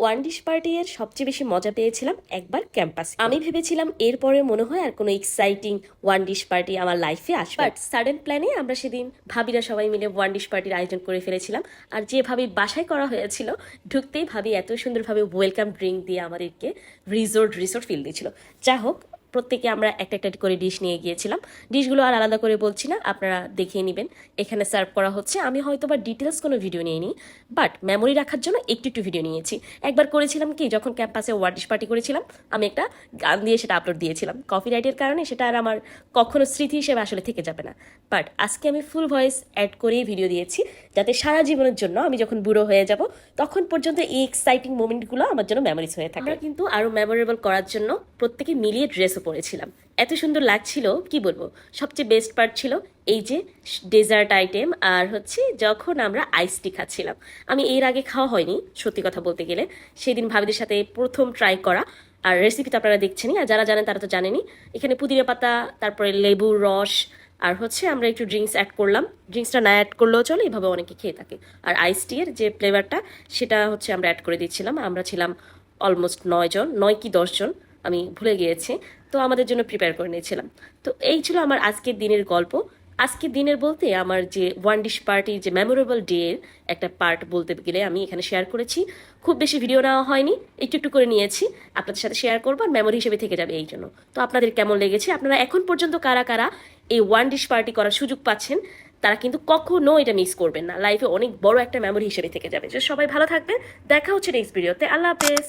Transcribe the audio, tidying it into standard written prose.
One dish party এর সবচেয়ে বেশি মজা পেয়েছিলাম একবার ক্যাম্পাসে। আমি ভেবেছিলাম এরপরে মনে হয় আর কোনো এক্সাইটিং ওয়ান ডিশ পার্টি আমার লাইফে আসবে, বাট সাডেন প্ল্যানে আমরা সেদিন ভাবিরা সবাই মিলে ওয়ান ডিশ পার্টির আয়োজন করে ফেলেছিলাম। আর যে ভাবি বাসায় করা হয়েছিল, ঢুকতেই ভাবি এত সুন্দরভাবে ওয়েলকাম ড্রিঙ্ক দিয়ে আমাদেরকে রিসোর্ট ফিল দিয়েছিল। যা হোক, প্রত্যেকে আমরা একটা একটা করে ডিশ নিয়ে গিয়েছিলাম। ডিশগুলো আর আলাদা করে বলছি না, আপনারা দেখিয়ে নেবেন। এখানে সার্ভ করা হচ্ছে। আমি হয়তো বা ডিটেলস কোনো ভিডিও নিয়ে নিই, বাট মেমোরি রাখার জন্য একটু একটু ভিডিও নিয়েছি। একবার করেছিলাম কি, যখন ক্যাম্পাসে ওয়ার ডিশ পার্টি করেছিলাম, আমি একটা গান দিয়ে সেটা আপলোড দিয়েছিলাম। কপিরাইটের কারণে সেটা আর আমার কখনো স্মৃতি হিসেবে আসলে থেকে যাবে না। বাট আজকে আমি ফুল ভয়েস অ্যাড করেই ভিডিও দিয়েছি, যাতে সারা জীবনের জন্য আমি যখন বুড়ো হয়ে যাব তখন পর্যন্ত এই এক্সাইটিং মোমেন্টগুলো আমার জন্য মেমোরিজ হয়ে থাকে। কিন্তু আরও মেমোরেবল করার জন্য প্রত্যেকে মিলিয়ে ড্রেসও পরেছিলাম। এত সুন্দর লাগছিল, কি বলবো। সবচেয়ে বেস্ট পার্ট ছিল এই যে ডেজার্ট আইটেম, আর হচ্ছে যখন আমরা আইস টি খাচ্ছিলাম। আমি এর আগে খাওয়া হয়নি, সত্যি কথা বলতে গেলে। সেদিন ভাবিদের সাথে প্রথম ট্রাই করা। আর রেসিপি তো আপনারা দেখছেনই, আর যারা জানেন তারা তো জানেনই। এখানে পুদিনা পাতা, তারপরে লেবুর রস, আর হচ্ছে আমরা একটু ড্রিঙ্কস অ্যাড করলাম। ড্রিঙ্কসটা না অ্যাড করলেও চলে, এভাবে অনেকে খেয়ে থাকে। আর আইস টি এর যে ফ্লেভারটা, সেটা হচ্ছে আমরা অ্যাড করে দিচ্ছিলাম। আমরা ছিলাম অলমোস্ট 9 জন, 9 কি 10 জন, আমি ভুলে গিয়েছি। তো আমাদের জন্য প্রিপেয়ার করে নিয়েছিলাম। তো এই ছিল আমার আজকের দিনের গল্প। আজকের দিনের বলতে আমার যে ওয়ান ডিশ পার্টির যে মেমোরেবল ডে এর একটা পার্ট বলতে গেলে আমি এখানে শেয়ার করেছি। খুব বেশি ভিডিও নেওয়া হয়নি, একটু একটু করে নিয়েছি, আপনাদের সাথে শেয়ার করবো, আর মেমোরি হিসেবে থেকে যাবে এই জন্য। তো আপনাদের কেমন লেগেছে, আপনারা এখন পর্যন্ত কারা কারা এই ওয়ান ডিশ পার্টি করার সুযোগ পাচ্ছেন, তারা কিন্তু কখনো এটা মিস করবেন না। লাইফে অনেক বড় একটা মেমোরি হিসেবে থেকে যাবে। সবাই ভালো থাকবেন, দেখা হচ্ছে নেক্সট ভিডিওতে। আল্লাহ হাফেজ।